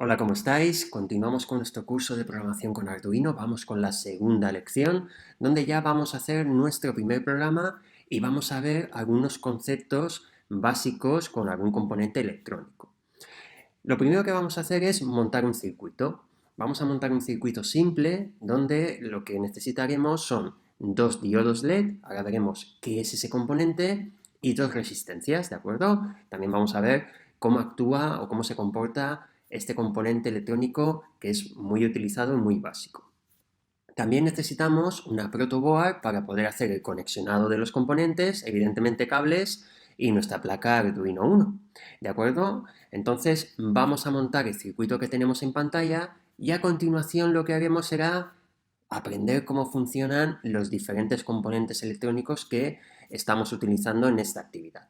Hola, ¿cómo estáis? Continuamos con nuestro curso de programación con Arduino. Vamos con la segunda lección, donde ya vamos a hacer nuestro primer programa y vamos a ver algunos conceptos básicos con algún componente electrónico. Lo primero que vamos a hacer es montar un circuito. Vamos a montar un circuito simple donde lo que necesitaremos son dos diodos LED, ahora veremos qué es ese componente, y dos resistencias, ¿de acuerdo? También vamos a ver cómo actúa o cómo se comporta este componente electrónico que es muy utilizado y muy básico. También necesitamos una protoboard para poder hacer el conexionado de los componentes, evidentemente cables y nuestra placa Arduino Uno. ¿De acuerdo? Entonces vamos a montar el circuito que tenemos en pantalla y a continuación lo que haremos será aprender cómo funcionan los diferentes componentes electrónicos que estamos utilizando en esta actividad.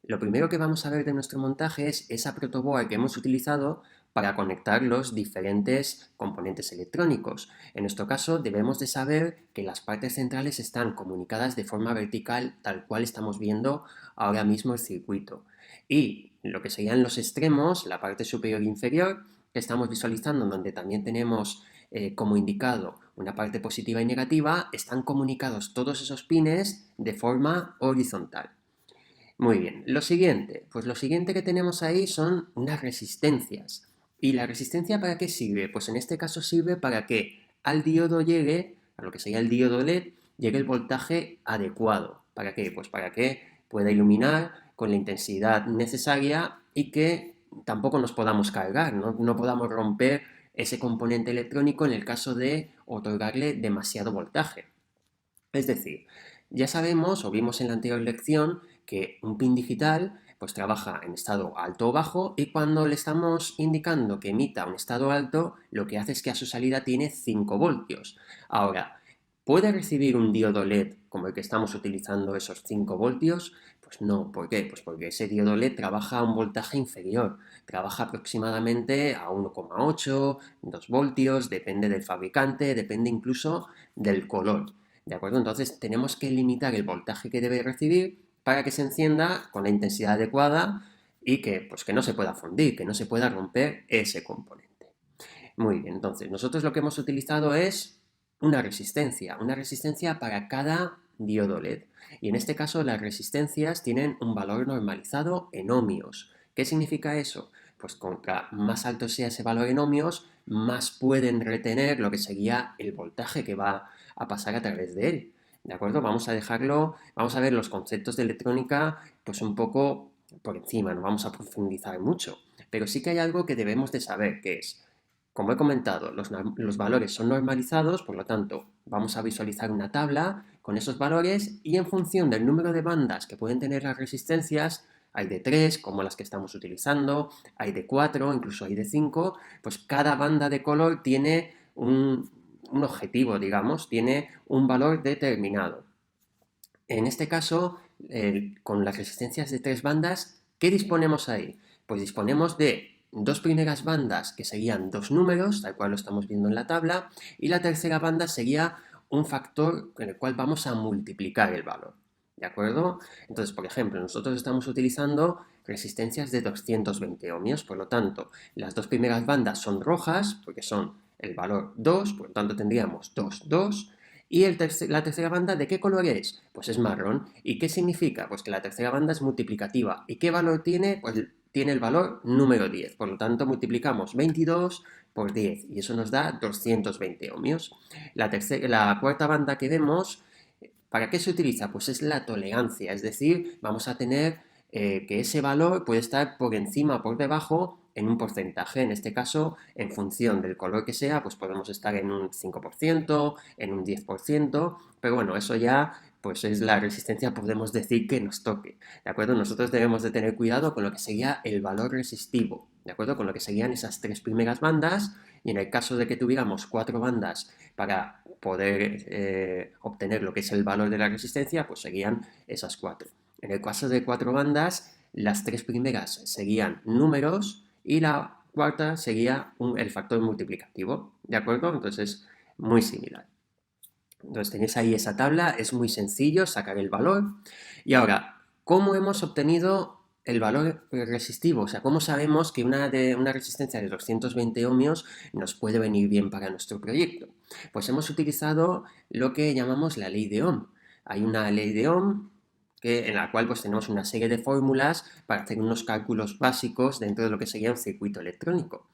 Lo primero que vamos a ver de nuestro montaje es esa protoboard que hemos utilizado para conectar los diferentes componentes electrónicos. En nuestro caso debemos de saber que las partes centrales están comunicadas de forma vertical, tal cual estamos viendo ahora mismo el circuito. Y lo que serían los extremos, la parte superior e inferior, que estamos visualizando, donde también tenemos como indicado una parte positiva y negativa, están comunicados todos esos pines de forma horizontal. Muy bien, lo siguiente que tenemos ahí son unas resistencias. ¿Y la resistencia para qué sirve? Pues en este caso sirve para que al diodo llegue, a lo que sería el diodo LED, llegue el voltaje adecuado. ¿Para qué? Pues para que pueda iluminar con la intensidad necesaria y que tampoco nos podamos cargar, no podamos romper ese componente electrónico en el caso de otorgarle demasiado voltaje. Es decir, ya sabemos o vimos en la anterior lección que un pin digital pues trabaja en estado alto o bajo y cuando le estamos indicando que emita un estado alto, lo que hace es que a su salida tiene 5 voltios. Ahora, ¿puede recibir un diodo LED como el que estamos utilizando esos 5 voltios? Pues no, ¿por qué? Pues porque ese diodo LED trabaja a un voltaje inferior, trabaja aproximadamente a 1,8, 2 voltios, depende del fabricante, depende incluso del color. ¿De acuerdo? Entonces tenemos que limitar el voltaje que debe recibir para que se encienda con la intensidad adecuada y que, pues, que no se pueda fundir, que no se pueda romper ese componente. Muy bien, entonces nosotros lo que hemos utilizado es una resistencia para cada diodo LED. Y en este caso las resistencias tienen un valor normalizado en ohmios. ¿Qué significa eso? Pues contra más alto sea ese valor en ohmios, más pueden retener lo que sería el voltaje que va a pasar a través de él. ¿De acuerdo? Vamos a ver los conceptos de electrónica pues un poco por encima, no vamos a profundizar mucho. Pero sí que hay algo que debemos de saber, que es como he comentado, los valores son normalizados, por lo tanto, vamos a visualizar una tabla con esos valores y en función del número de bandas que pueden tener las resistencias, hay de 3, como las que estamos utilizando, hay de 4, incluso hay de 5, pues cada banda de color tiene un objetivo, digamos, tiene un valor determinado. En este caso, con las resistencias de 3 bandas, ¿qué disponemos ahí? Pues disponemos de dos primeras bandas que serían dos números, tal cual lo estamos viendo en la tabla, y la tercera banda sería un factor con el cual vamos a multiplicar el valor. ¿De acuerdo? Entonces, por ejemplo, nosotros estamos utilizando resistencias de 220 ohmios, por lo tanto, las dos primeras bandas son rojas, porque son el valor 2, por lo tanto tendríamos 2, 2, y la tercera banda, ¿de qué color es? Pues es marrón. ¿Y qué significa? Pues que la tercera banda es multiplicativa. ¿Y qué valor tiene? Pues tiene el valor número 10. Por lo tanto, multiplicamos 22 por 10 y eso nos da 220 ohmios. La cuarta banda que vemos, ¿para qué se utiliza? Pues es la tolerancia, es decir, vamos a tener que ese valor puede estar por encima o por debajo en un porcentaje. En este caso, en función del color que sea, pues podemos estar en un 5%, en un 10%, pero bueno, eso ya pues es la resistencia, podemos decir que nos toque, ¿de acuerdo? Nosotros debemos de tener cuidado con lo que sería el valor resistivo, ¿de acuerdo? Con lo que serían esas tres primeras bandas y en el caso de que tuviéramos cuatro bandas para poder obtener lo que es el valor de la resistencia, pues serían esas cuatro. En el caso de cuatro bandas, las tres primeras serían números y la cuarta sería el factor multiplicativo, ¿de acuerdo? Entonces es muy similar. Entonces tenéis ahí esa tabla, es muy sencillo sacar el valor. Y ahora, ¿cómo hemos obtenido el valor resistivo? O sea, ¿cómo sabemos que una resistencia de 220 ohmios nos puede venir bien para nuestro proyecto? Pues hemos utilizado lo que llamamos la ley de Ohm. Hay una ley de Ohm en la cual pues tenemos una serie de fórmulas para hacer unos cálculos básicos dentro de lo que sería un circuito electrónico.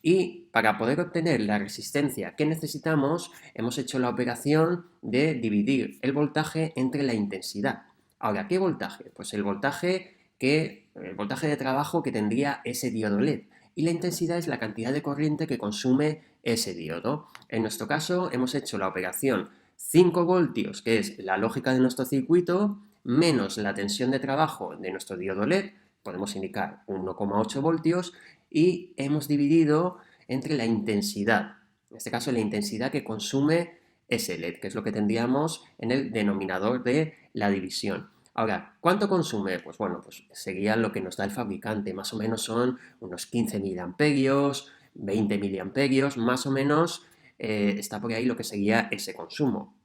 Y para poder obtener la resistencia que necesitamos, hemos hecho la operación de dividir el voltaje entre la intensidad. Ahora, ¿qué voltaje? Pues el voltaje de trabajo que tendría ese diodo LED. Y la intensidad es la cantidad de corriente que consume ese diodo. En nuestro caso, hemos hecho la operación 5 voltios, que es la lógica de nuestro circuito, menos la tensión de trabajo de nuestro diodo LED, podemos indicar 1,8 voltios, y hemos dividido entre la intensidad, en este caso la intensidad que consume ese LED, que es lo que tendríamos en el denominador de la división. Ahora, ¿cuánto consume? Pues bueno, pues sería lo que nos da el fabricante, más o menos son unos 15 miliamperios, 20 miliamperios, más o menos está por ahí lo que sería ese consumo.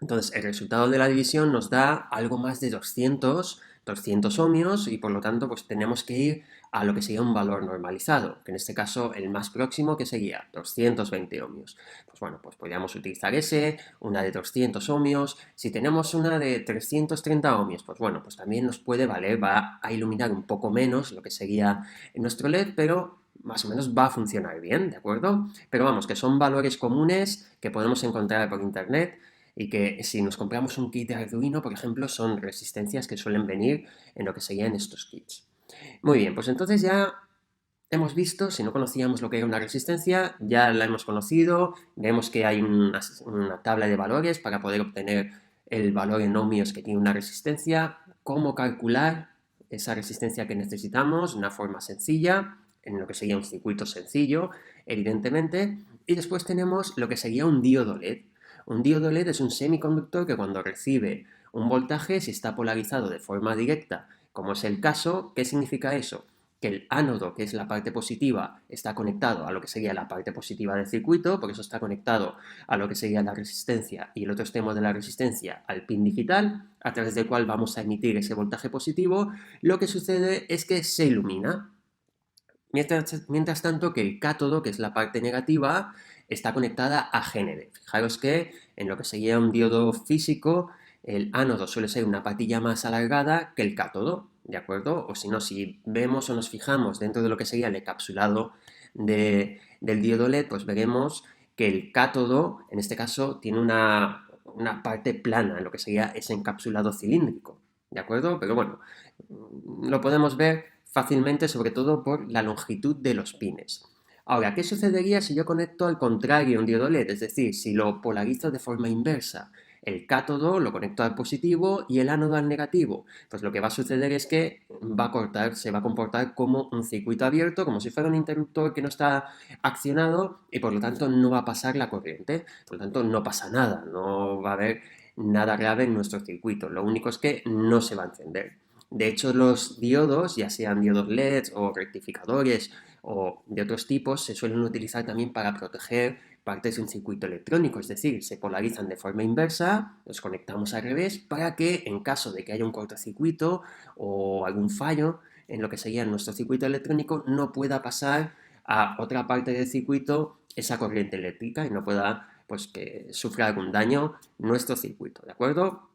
Entonces, el resultado de la división nos da algo más de 200 ohmios y por lo tanto pues tenemos que ir a lo que sería un valor normalizado, que en este caso el más próximo que sería 220 ohmios. Pues bueno, pues podríamos utilizar una de 200 ohmios. Si tenemos una de 330 ohmios, pues bueno, pues también nos puede valer, va a iluminar un poco menos lo que sería nuestro LED, pero más o menos va a funcionar bien, ¿de acuerdo? Pero vamos, que son valores comunes que podemos encontrar por internet y que si nos compramos un kit de Arduino, por ejemplo, son resistencias que suelen venir en lo que serían estos kits. Muy bien, pues entonces ya hemos visto, si no conocíamos lo que era una resistencia, ya la hemos conocido, vemos que hay una tabla de valores para poder obtener el valor en ohmios que tiene una resistencia, cómo calcular esa resistencia que necesitamos de una forma sencilla, en lo que sería un circuito sencillo, evidentemente, y después tenemos lo que sería un diodo LED. Un diodo LED es un semiconductor que cuando recibe un voltaje, si está polarizado de forma directa, como es el caso, ¿qué significa eso? Que el ánodo, que es la parte positiva, está conectado a lo que sería la parte positiva del circuito, por eso está conectado a lo que sería la resistencia y el otro extremo de la resistencia al pin digital, a través del cual vamos a emitir ese voltaje positivo. Lo que sucede es que se ilumina. Mientras tanto que el cátodo, que es la parte negativa, está conectada a GND. Fijaros que en lo que sería un diodo físico, el ánodo suele ser una patilla más alargada que el cátodo, ¿de acuerdo? O si no, si vemos o nos fijamos dentro de lo que sería el encapsulado del diodo LED, pues veremos que el cátodo, en este caso, tiene una parte plana, en lo que sería ese encapsulado cilíndrico, ¿de acuerdo? Pero bueno, lo podemos ver fácilmente, sobre todo por la longitud de los pines. Ahora, ¿qué sucedería si yo conecto al contrario un diodo LED? Es decir, si lo polarizo de forma inversa. El cátodo lo conecto al positivo y el ánodo al negativo. Pues lo que va a suceder es que se va a comportar como un circuito abierto, como si fuera un interruptor que no está accionado y por lo tanto no va a pasar la corriente. Por lo tanto, no pasa nada, no va a haber nada grave en nuestro circuito. Lo único es que no se va a encender. De hecho, los diodos, ya sean diodos LED o rectificadores o de otros tipos, se suelen utilizar también para proteger partes de un circuito electrónico, es decir, se polarizan de forma inversa, los conectamos al revés para que en caso de que haya un cortocircuito o algún fallo en lo que sería nuestro circuito electrónico no pueda pasar a otra parte del circuito esa corriente eléctrica y no pueda pues que sufra algún daño nuestro circuito, ¿de acuerdo?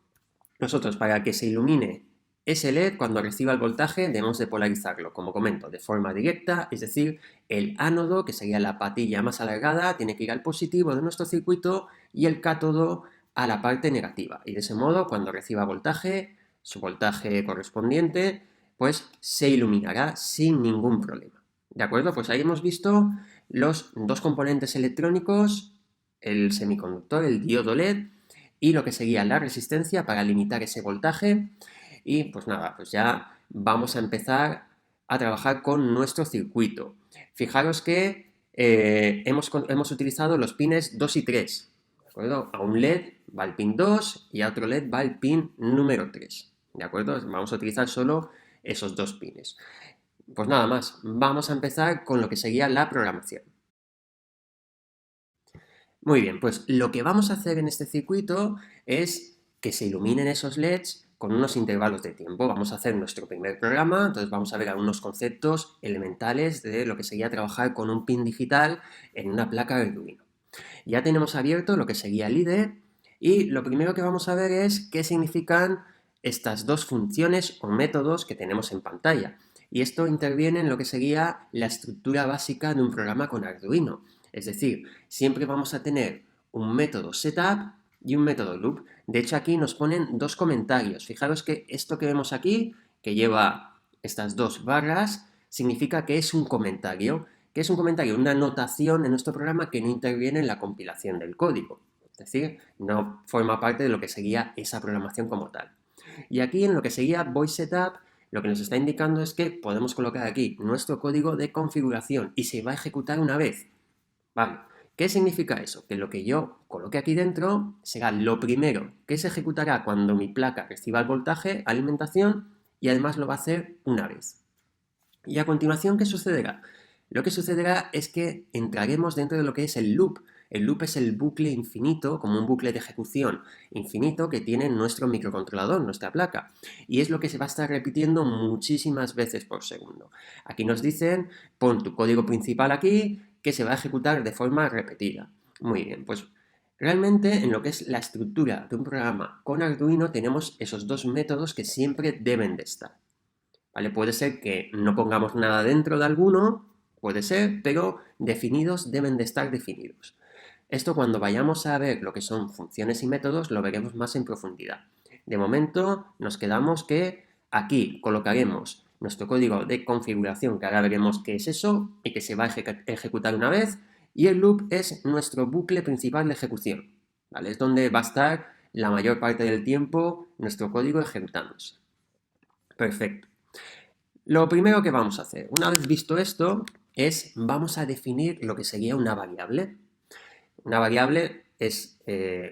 Nosotros para que se ilumine ese LED, cuando reciba el voltaje, debemos de polarizarlo, como comento, de forma directa, es decir, el ánodo, que sería la patilla más alargada, tiene que ir al positivo de nuestro circuito y el cátodo a la parte negativa. Y de ese modo, cuando reciba voltaje, su voltaje correspondiente, pues se iluminará sin ningún problema. ¿De acuerdo? Pues ahí hemos visto los dos componentes electrónicos, el semiconductor, el diodo LED, y lo que sería la resistencia para limitar ese voltaje. Y pues nada, pues ya vamos a empezar a trabajar con nuestro circuito. Fijaros que hemos utilizado los pines 2 y 3. ¿De acuerdo? A un LED va el pin 2 y a otro LED va el pin número 3. ¿De acuerdo? Vamos a utilizar solo esos dos pines. Pues nada más, vamos a empezar con lo que sería la programación. Muy bien, pues lo que vamos a hacer en este circuito es que se iluminen esos LEDs con unos intervalos de tiempo. Vamos a hacer nuestro primer programa, entonces vamos a ver algunos conceptos elementales de lo que sería trabajar con un pin digital en una placa de Arduino. Ya tenemos abierto lo que sería el IDE y lo primero que vamos a ver es qué significan estas dos funciones o métodos que tenemos en pantalla. Y esto interviene en lo que sería la estructura básica de un programa con Arduino. Es decir, siempre vamos a tener un método setup y un método loop. De hecho, aquí nos ponen dos comentarios. Fijaros que esto que vemos aquí, que lleva estas dos barras, significa que es un comentario. ¿Qué es un comentario? Una anotación en nuestro programa que no interviene en la compilación del código. Es decir, no forma parte de lo que sería esa programación como tal. Y aquí en lo que sería Voice Setup, lo que nos está indicando es que podemos colocar aquí nuestro código de configuración y se va a ejecutar una vez. Vale. ¿Qué significa eso? Que lo que yo coloque aquí dentro será lo primero que se ejecutará cuando mi placa reciba el voltaje, alimentación, y además lo va a hacer una vez. Y a continuación, ¿qué sucederá? Lo que sucederá es que entraremos dentro de lo que es el loop. El loop es el bucle infinito, como un bucle de ejecución infinito que tiene nuestro microcontrolador, nuestra placa. Y es lo que se va a estar repitiendo muchísimas veces por segundo. Aquí nos dicen, pon tu código principal aquí, que se va a ejecutar de forma repetida. Muy bien, pues realmente en lo que es la estructura de un programa con Arduino tenemos esos dos métodos que siempre deben de estar. ¿Vale? Puede ser que no pongamos nada dentro de alguno, puede ser, pero definidos deben de estar definidos. Esto cuando vayamos a ver lo que son funciones y métodos lo veremos más en profundidad. De momento nos quedamos que aquí colocaremos nuestro código de configuración, que ahora veremos qué es eso y que se va a ejecutar una vez, y el loop es nuestro bucle principal de ejecución. ¿Vale? Es donde va a estar la mayor parte del tiempo nuestro código ejecutándose. Perfecto. Lo primero que vamos a hacer, una vez visto esto, es vamos a definir lo que sería una variable. Una variable es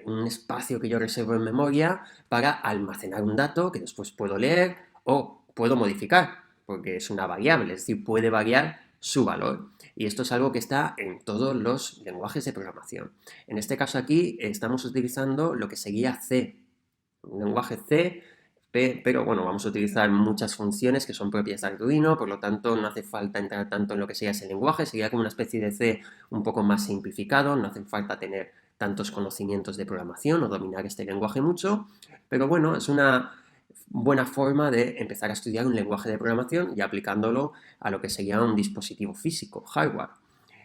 un espacio que yo reservo en memoria para almacenar un dato que después puedo leer o puedo modificar, porque es una variable, es decir, puede variar su valor. Y esto es algo que está en todos los lenguajes de programación. En este caso aquí estamos utilizando lo que sería C, un lenguaje C, pero bueno, vamos a utilizar muchas funciones que son propias de Arduino, por lo tanto no hace falta entrar tanto en lo que sería ese lenguaje, sería como una especie de C un poco más simplificado, no hace falta tener tantos conocimientos de programación o dominar este lenguaje mucho, pero bueno, es una buena forma de empezar a estudiar un lenguaje de programación y aplicándolo a lo que sería un dispositivo físico, hardware.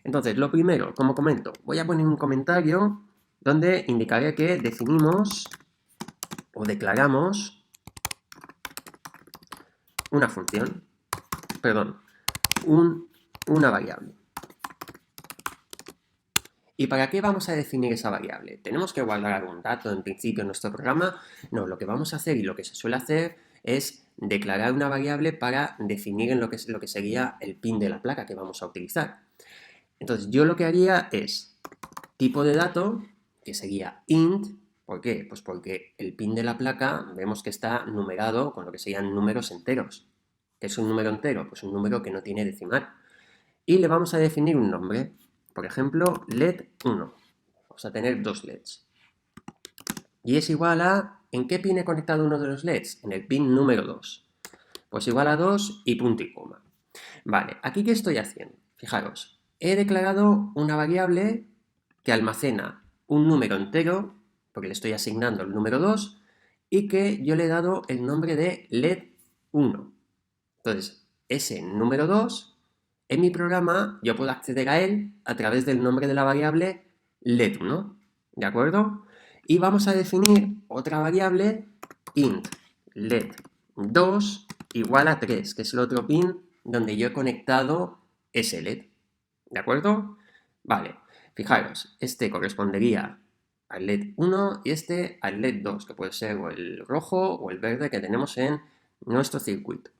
Entonces, lo primero, como comento, voy a poner un comentario donde indicaré que definimos o declaramos una función, perdón, una variable. ¿Y para qué vamos a definir esa variable? ¿Tenemos que guardar algún dato en principio en nuestro programa? No, lo que vamos a hacer y lo que se suele hacer es declarar una variable para definir en lo que sería el pin de la placa que vamos a utilizar. Entonces yo lo que haría es tipo de dato, que sería int. ¿Por qué? Pues porque el pin de la placa vemos que está numerado con lo que serían números enteros. ¿Qué es un número entero? Pues un número que no tiene decimal. Y le vamos a definir un nombre. Por ejemplo, LED 1. Vamos a tener dos LEDs. Y es igual a... ¿En qué pin he conectado uno de los LEDs? En el pin número 2. Pues igual a 2 y punto y coma. Vale, ¿aquí qué estoy haciendo? Fijaros, he declarado una variable que almacena un número entero, porque le estoy asignando el número 2, y que yo le he dado el nombre de LED1. Entonces, ese número 2, en mi programa, yo puedo acceder a él a través del nombre de la variable LED1, ¿de acuerdo? Y vamos a definir otra variable int LED2 igual a 3, que es el otro pin donde yo he conectado ese LED, ¿de acuerdo? Vale, fijaros, este correspondería al LED 1 y este al LED 2, que puede ser o el rojo o el verde que tenemos en nuestro circuito.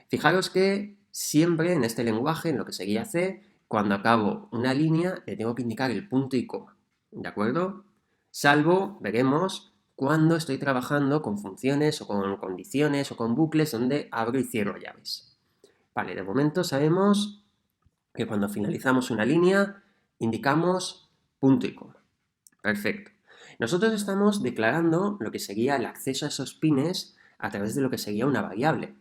Fijaros que siempre en este lenguaje, en lo que sería C, cuando acabo una línea le tengo que indicar el punto y coma, ¿de acuerdo? Salvo, veremos, cuando estoy trabajando con funciones o con condiciones o con bucles donde abro y cierro llaves. Vale, de momento sabemos que cuando finalizamos una línea indicamos punto y coma. Perfecto. Nosotros estamos declarando lo que sería el acceso a esos pines a través de lo que sería una variable.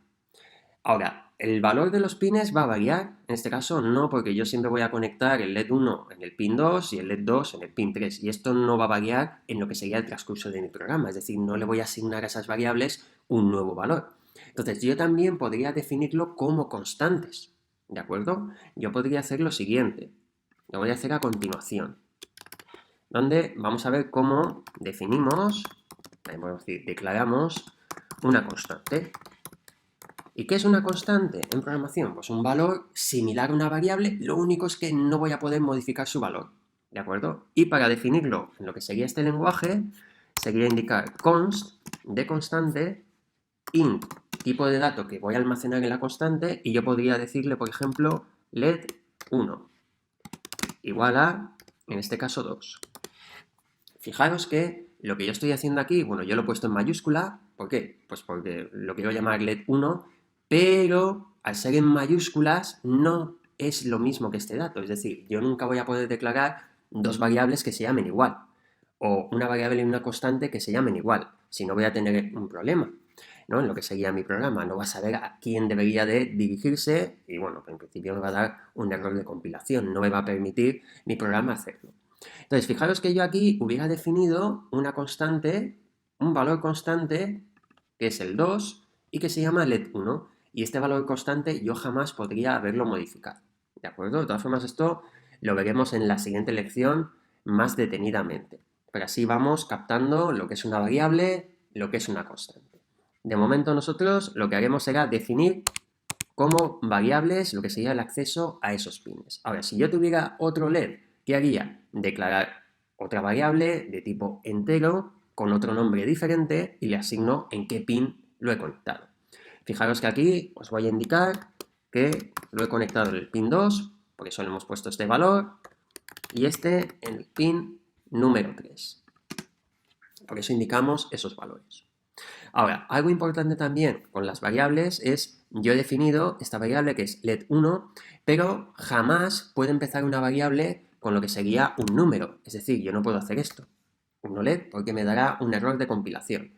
Ahora, el valor de los pines va a variar, en este caso no, porque yo siempre voy a conectar el LED 1 en el pin 2 y el LED 2 en el pin 3, y esto no va a variar en lo que sería el transcurso de mi programa, es decir, no le voy a asignar a esas variables un nuevo valor. Entonces, yo también podría definirlo como constantes, ¿de acuerdo? Yo podría hacer lo siguiente, lo voy a hacer a continuación, donde vamos a ver cómo definimos, podemos decir, declaramos una constante. ¿Y qué es una constante en programación? Pues un valor similar a una variable, lo único es que no voy a poder modificar su valor, ¿de acuerdo? Y para definirlo en lo que sería este lenguaje, sería indicar const de constante, int tipo de dato que voy a almacenar en la constante, y yo podría decirle, por ejemplo, let 1 igual a, en este caso, 2. Fijaros que lo que yo estoy haciendo aquí, bueno, yo lo he puesto en mayúscula, ¿por qué? Pues porque lo quiero llamar let 1, pero al ser en mayúsculas no es lo mismo que este dato, es decir, yo nunca voy a poder declarar dos variables que se llamen igual, o una variable y una constante que se llamen igual, si no voy a tener un problema, ¿no? En lo que sería mi programa, no va a saber a quién debería de dirigirse y bueno, en principio me va a dar un error de compilación, no me va a permitir mi programa hacerlo. Entonces, fijaros que yo aquí hubiera definido una constante, un valor constante, que es el 2, y que se llama let1. Y este valor constante yo jamás podría haberlo modificado. ¿De acuerdo? De todas formas, esto lo veremos en la siguiente lección más detenidamente. Pero así vamos captando lo que es una variable, lo que es una constante. De momento nosotros lo que haremos será definir como variables lo que sería el acceso a esos pines. Ahora, si yo tuviera otro LED, ¿qué haría? Declarar otra variable de tipo entero con otro nombre diferente y le asigno en qué pin lo he conectado. Fijaros que aquí os voy a indicar que lo he conectado en el pin 2, por eso le hemos puesto este valor, y este en el pin número 3. Por eso indicamos esos valores. Ahora, algo importante también con las variables es, yo he definido esta variable que es let1, pero jamás puede empezar una variable con lo que sería un número. Es decir, yo no puedo hacer esto, un let, porque me dará un error de compilación.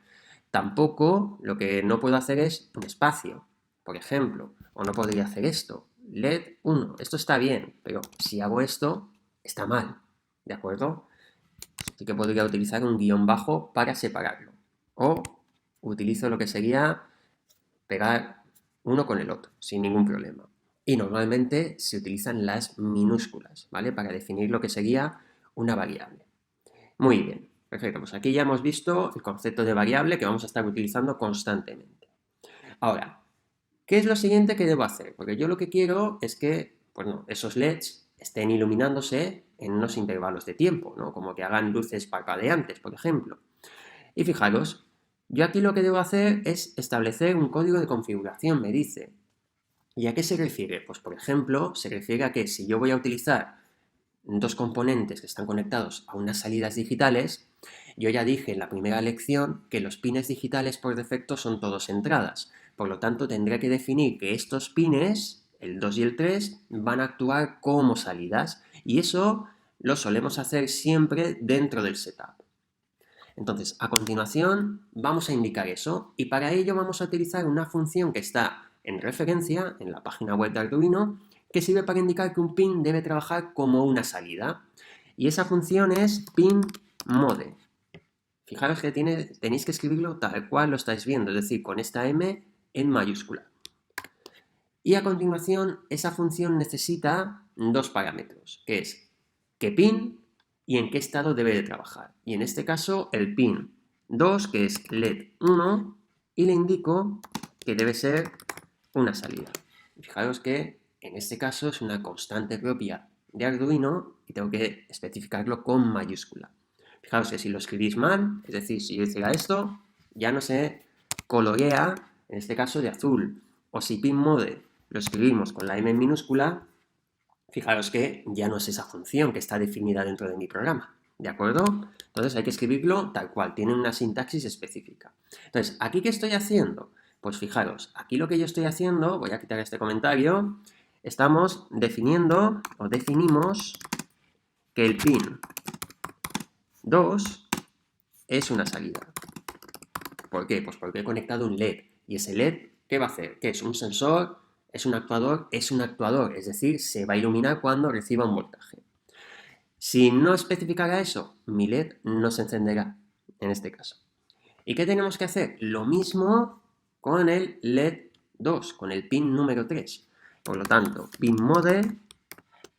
Tampoco lo que no puedo hacer es un espacio, por ejemplo, o no podría hacer esto, let1. Esto está bien, pero si hago esto, está mal, ¿de acuerdo? Así que podría utilizar un guión bajo para separarlo. O utilizo lo que sería pegar uno con el otro, sin ningún problema. Y normalmente se utilizan las minúsculas, ¿vale? Para definir lo que sería una variable. Muy bien, perfecto. Pues aquí ya hemos visto el concepto de variable que vamos a estar utilizando constantemente. Ahora, ¿qué es lo siguiente que debo hacer? Porque yo lo que quiero es que, bueno, esos LEDs estén iluminándose en unos intervalos de tiempo, ¿no? Como que hagan luces parpadeantes, por ejemplo. Y fijaros, yo aquí lo que debo hacer es establecer un código de configuración, me dice. ¿Y a qué se refiere? Pues por ejemplo, se refiere a que si yo voy a utilizar dos componentes que están conectados a unas salidas digitales, yo ya dije en la primera lección que los pines digitales por defecto son todos entradas. Por lo tanto, tendré que definir que estos pines, el 2 y el 3, van a actuar como salidas. Y eso lo solemos hacer siempre dentro del setup. Entonces, a continuación vamos a indicar eso y para ello vamos a utilizar una función que está en referencia en la página web de Arduino que sirve para indicar que un pin debe trabajar como una salida. Y esa función es pinMode. Fijaros que tenéis que escribirlo tal cual lo estáis viendo, es decir, con esta M en mayúscula. Y a continuación esa función necesita dos parámetros, que es qué pin y en qué estado debe de trabajar. Y en este caso el pin 2, que es LED1, y le indico que debe ser una salida. Fijaros que en este caso es una constante propia de Arduino y tengo que especificarlo con mayúscula. Fijaros que si lo escribís mal, es decir, si yo hiciera esto, ya no se colorea, en este caso de azul. O si pinMode lo escribimos con la M en minúscula, fijaros que ya no es esa función que está definida dentro de mi programa, ¿de acuerdo? Entonces hay que escribirlo tal cual, tiene una sintaxis específica. Entonces, ¿aquí qué estoy haciendo? Pues fijaros, aquí lo que yo estoy haciendo, voy a quitar este comentario, estamos definiendo o definimos que el pin 2 es una salida. ¿Por qué? Pues porque he conectado un LED. ¿Y ese LED qué va a hacer? ¿Qué es? ¿Un sensor? ¿Es un actuador? Es un actuador, es decir, se va a iluminar cuando reciba un voltaje. Si no especificara eso, mi LED no se encenderá, en este caso. ¿Y qué tenemos que hacer? Lo mismo con el LED 2, con el pin número 3. Por lo tanto, pin mode,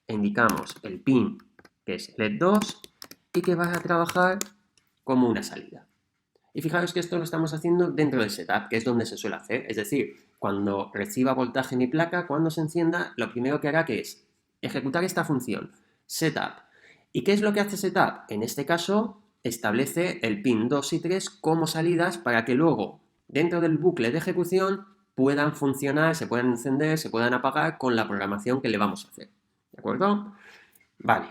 indicamos el pin que es LED 2 y que va a trabajar como una salida. Y fijaros que esto lo estamos haciendo dentro del setup, que es donde se suele hacer. Es decir, cuando reciba voltaje mi placa, cuando se encienda, lo primero que hará que es ejecutar esta función, setup. ¿Y qué es lo que hace setup? En este caso, establece el pin 2 y 3 como salidas para que luego, dentro del bucle de ejecución, puedan funcionar, se puedan encender, se puedan apagar con la programación que le vamos a hacer. ¿De acuerdo? Vale.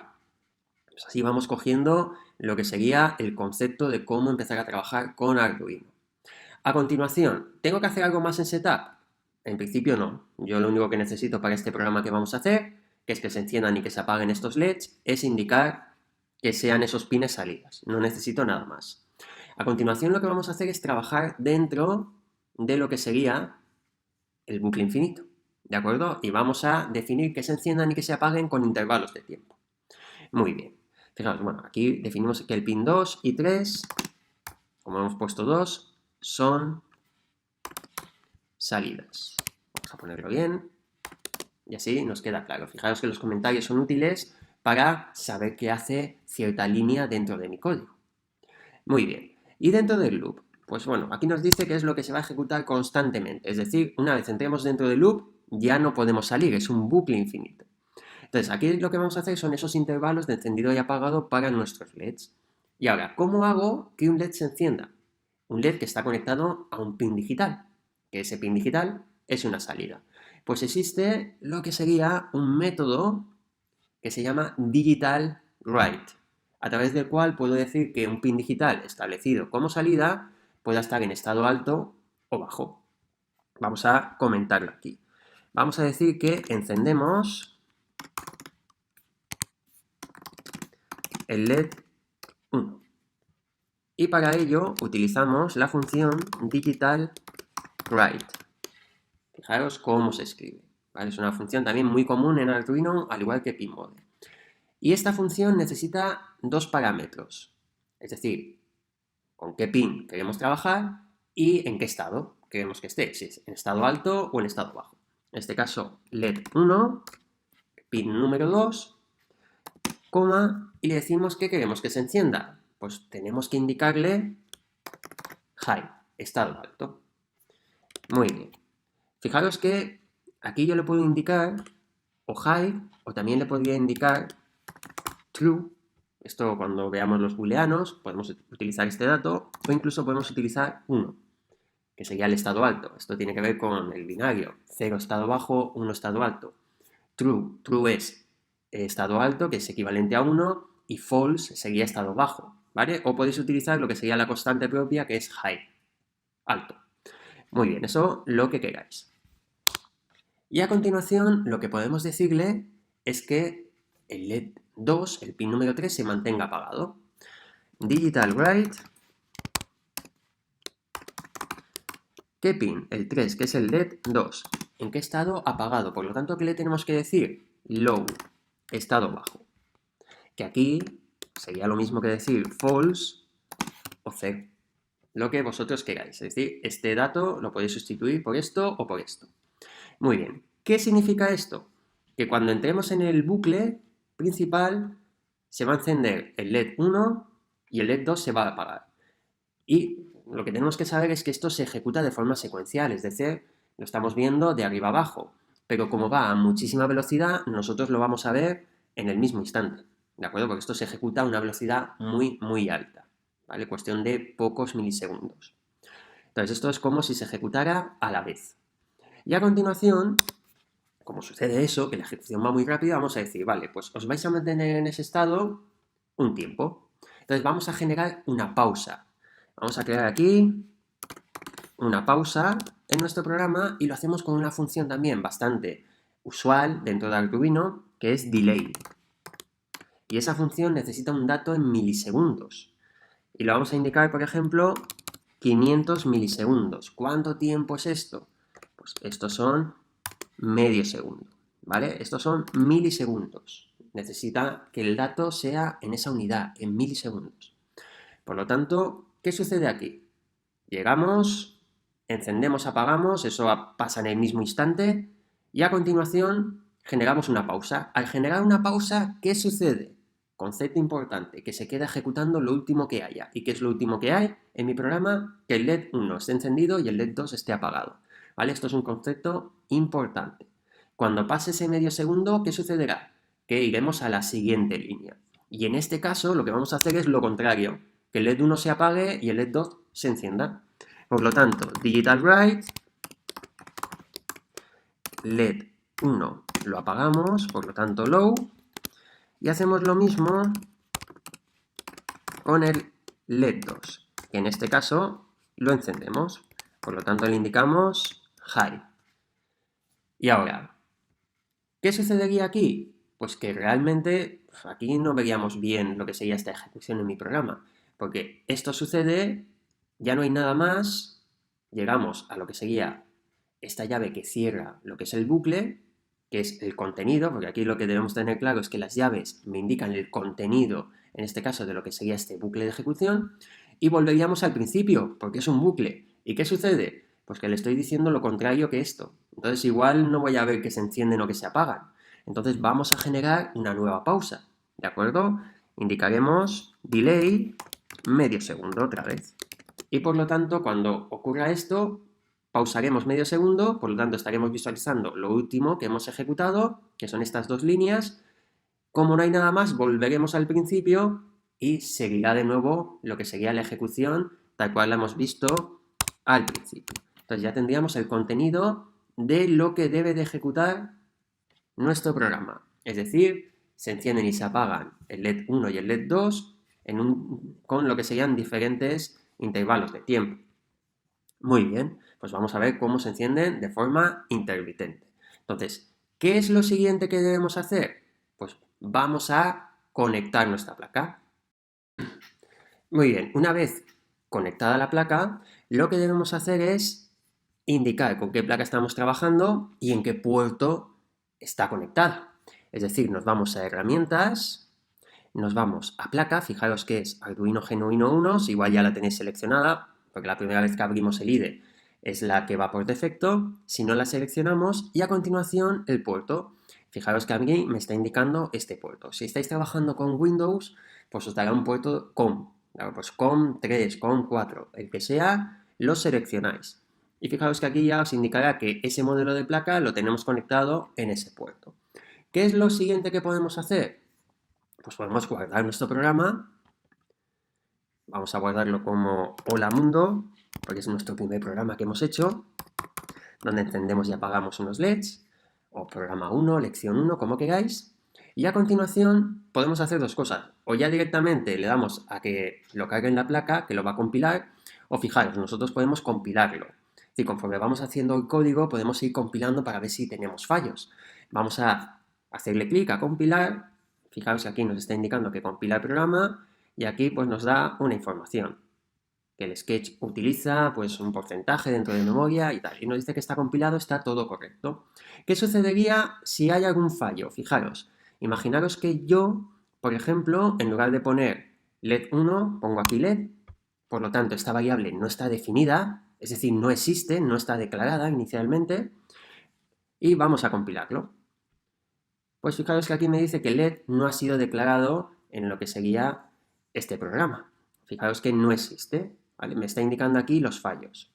Pues así vamos cogiendo lo que sería el concepto de cómo empezar a trabajar con Arduino. A continuación, ¿tengo que hacer algo más en Setup? En principio no. Yo lo único que necesito para este programa que vamos a hacer, que es que se enciendan y que se apaguen estos LEDs, es indicar que sean esos pines salidas. No necesito nada más. A continuación lo que vamos a hacer es trabajar dentro de lo que sería el bucle infinito. ¿De acuerdo? Y vamos a definir que se enciendan y que se apaguen con intervalos de tiempo. Muy bien. Fijaos, bueno, aquí definimos que el pin 2 y 3, como hemos puesto 2, son salidas. Vamos a ponerlo bien y así nos queda claro. Fijaos que los comentarios son útiles para saber qué hace cierta línea dentro de mi código. Muy bien. Y dentro del loop, pues bueno, aquí nos dice que es lo que se va a ejecutar constantemente. Es decir, una vez entremos dentro del loop, ya no podemos salir, es un bucle infinito. Entonces, aquí lo que vamos a hacer son esos intervalos de encendido y apagado para nuestros LEDs. Y ahora, ¿cómo hago que un LED se encienda? Un LED que está conectado a un pin digital, que ese pin digital es una salida. Pues existe lo que sería un método que se llama Digital Write, a través del cual puedo decir que un pin digital establecido como salida pueda estar en estado alto o bajo. Vamos a comentarlo aquí. Vamos a decir que encendemos el LED 1. Y para ello utilizamos la función digital write. Fijaros cómo se escribe. ¿Vale? Es una función también muy común en Arduino, al igual que pinmode. Y esta función necesita dos parámetros. Es decir, con qué pin queremos trabajar y en qué estado queremos que esté. Si es en estado alto o en estado bajo. En este caso, LED 1, pin número 2, coma, y le decimos que queremos que se encienda. Pues tenemos que indicarle high, estado alto. Muy bien. Fijaros que aquí yo le puedo indicar o high o también le podría indicar true. Esto cuando veamos los booleanos podemos utilizar este dato o incluso podemos utilizar 1, que sería el estado alto. Esto tiene que ver con el binario. 0 estado bajo, 1 estado alto. True, true es estado alto, que es equivalente a 1, y false sería estado bajo, ¿vale? O podéis utilizar lo que sería la constante propia, que es high, alto. Muy bien, eso lo que queráis. Y a continuación, lo que podemos decirle es que el LED 2, el pin número 3, se mantenga apagado. Digital write. ¿Qué pin? El 3, que es el LED 2. ¿En qué estado? Apagado. Por lo tanto, ¿qué le tenemos que decir? Low, estado bajo. Que aquí sería lo mismo que decir false o 0. Lo que vosotros queráis. Es decir, este dato lo podéis sustituir por esto o por esto. Muy bien. ¿Qué significa esto? Que cuando entremos en el bucle principal se va a encender el LED 1 y el LED 2 se va a apagar. Y lo que tenemos que saber es que esto se ejecuta de forma secuencial, es decir, lo estamos viendo de arriba abajo. Pero como va a muchísima velocidad, nosotros lo vamos a ver en el mismo instante. ¿De acuerdo? Porque esto se ejecuta a una velocidad muy, muy alta. ¿Vale? Cuestión de pocos milisegundos. Entonces esto es como si se ejecutara a la vez. Y a continuación, como sucede eso, que la ejecución va muy rápida, vamos a decir, vale, pues os vais a mantener en ese estado un tiempo. Entonces vamos a generar una pausa. Vamos a crear aquí una pausa en nuestro programa y lo hacemos con una función también bastante usual dentro de Arduino, que es delay. Y esa función necesita un dato en milisegundos. Y lo vamos a indicar, por ejemplo, 500 milisegundos. ¿Cuánto tiempo es esto? Pues estos son medio segundo, ¿vale? Estos son milisegundos. Necesita que el dato sea en esa unidad, en milisegundos. Por lo tanto, ¿qué sucede aquí? Llegamos, encendemos, apagamos, eso pasa en el mismo instante y a continuación generamos una pausa. Al generar una pausa, ¿qué sucede? Concepto importante, que se queda ejecutando lo último que haya. ¿Y qué es lo último que hay en mi programa? Que el LED 1 esté encendido y el LED 2 esté apagado. ¿Vale? Esto es un concepto importante. Cuando pase ese medio segundo, ¿qué sucederá? Que iremos a la siguiente línea. Y en este caso lo que vamos a hacer es lo contrario, que el LED 1 se apague y el LED 2 se encienda. Por lo tanto, digital write, LED 1 lo apagamos, por lo tanto low, y hacemos lo mismo con el LED 2, que en este caso lo encendemos, por lo tanto le indicamos high. Y ahora, ¿qué sucedería aquí? Pues que realmente aquí no veríamos bien lo que sería esta ejecución en mi programa, porque esto sucede, ya no hay nada más, llegamos a lo que sería esta llave que cierra lo que es el bucle, que es el contenido, porque aquí lo que debemos tener claro es que las llaves me indican el contenido, en este caso de lo que sería este bucle de ejecución, y volveríamos al principio, porque es un bucle. ¿Y qué sucede? Pues que le estoy diciendo lo contrario que esto. Entonces igual no voy a ver que se encienden o que se apagan. Entonces vamos a generar una nueva pausa, ¿de acuerdo? Indicaremos delay medio segundo otra vez. Y por lo tanto, cuando ocurra esto, pausaremos medio segundo, por lo tanto estaremos visualizando lo último que hemos ejecutado, que son estas dos líneas. Como no hay nada más, volveremos al principio y seguirá de nuevo lo que sería la ejecución tal cual la hemos visto al principio. Entonces ya tendríamos el contenido de lo que debe de ejecutar nuestro programa. Es decir, se encienden y se apagan el LED 1 y el LED 2 con lo que serían diferentes intervalos de tiempo. Muy bien, pues vamos a ver cómo se encienden de forma intermitente. Entonces, ¿qué es lo siguiente que debemos hacer? Pues vamos a conectar nuestra placa. Muy bien, una vez conectada la placa, lo que debemos hacer es indicar con qué placa estamos trabajando y en qué puerto está conectada. Es decir, nos vamos a herramientas, nos vamos a placa, fijaros que es Arduino Genuino 1, si igual ya la tenéis seleccionada, porque la primera vez que abrimos el IDE es la que va por defecto, si no la seleccionamos, y a continuación el puerto. Fijaros que a mí me está indicando este puerto. Si estáis trabajando con Windows, pues os dará un puerto COM. Claro, pues COM 3, COM 4, el que sea, lo seleccionáis. Y fijaros que aquí ya os indicará que ese modelo de placa lo tenemos conectado en ese puerto. ¿Qué es lo siguiente que podemos hacer? Pues podemos guardar nuestro programa. Vamos a guardarlo como Hola Mundo, porque es nuestro primer programa que hemos hecho, donde encendemos y apagamos unos LEDs, o programa 1, lección 1, como queráis. Y a continuación podemos hacer dos cosas. O ya directamente le damos a que lo cargue en la placa, que lo va a compilar, o fijaros, nosotros podemos compilarlo. Es decir, conforme vamos haciendo el código, podemos ir compilando para ver si tenemos fallos. Vamos a hacerle clic a compilar. Fijaros que aquí nos está indicando que compila el programa y aquí pues nos da una información. Que el Sketch utiliza pues un porcentaje dentro de memoria y tal. Y nos dice que está compilado, está todo correcto. ¿Qué sucedería si hay algún fallo? Fijaros, imaginaros que yo, por ejemplo, en lugar de poner LED 1, pongo aquí LED. Por lo tanto, esta variable no está definida, es decir, no existe, no está declarada inicialmente. Y vamos a compilarlo. Pues fijaros que aquí me dice que LED no ha sido declarado en lo que sería este programa. Fijaros que no existe, ¿vale? Me está indicando aquí los fallos.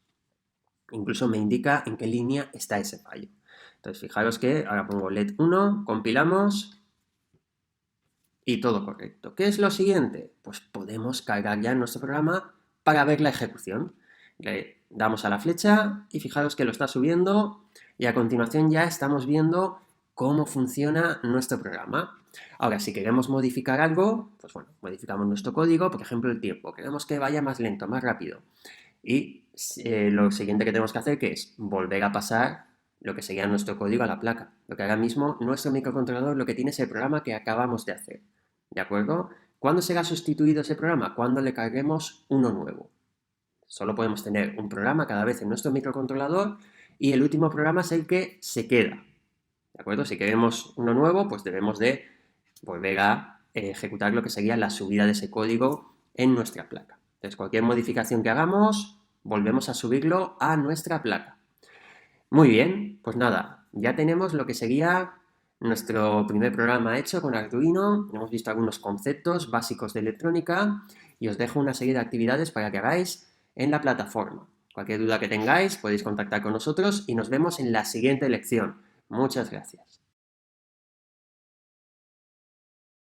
Incluso me indica en qué línea está ese fallo. Entonces fijaros que ahora pongo LED 1, compilamos y todo correcto. ¿Qué es lo siguiente? Pues podemos cargar ya nuestro programa para ver la ejecución. Le damos a la flecha y fijaros que lo está subiendo y a continuación ya estamos viendo cómo funciona nuestro programa. Ahora, si queremos modificar algo, pues bueno, modificamos nuestro código, por ejemplo, el tiempo. Queremos que vaya más lento, más rápido. Y lo siguiente que tenemos que hacer que es volver a pasar lo que sería nuestro código a la placa. Lo que ahora mismo nuestro microcontrolador lo que tiene es el programa que acabamos de hacer. ¿De acuerdo? ¿Cuándo será sustituido ese programa? Cuando le carguemos uno nuevo. Solo podemos tener un programa cada vez en nuestro microcontrolador y el último programa es el que se queda. ¿De acuerdo? Si queremos uno nuevo, pues debemos de volver a ejecutar lo que sería la subida de ese código en nuestra placa. Entonces, cualquier modificación que hagamos, volvemos a subirlo a nuestra placa. Muy bien, pues nada, ya tenemos lo que sería nuestro primer programa hecho con Arduino. Hemos visto algunos conceptos básicos de electrónica y os dejo una serie de actividades para que hagáis en la plataforma. Cualquier duda que tengáis podéis contactar con nosotros y nos vemos en la siguiente lección. Muchas gracias.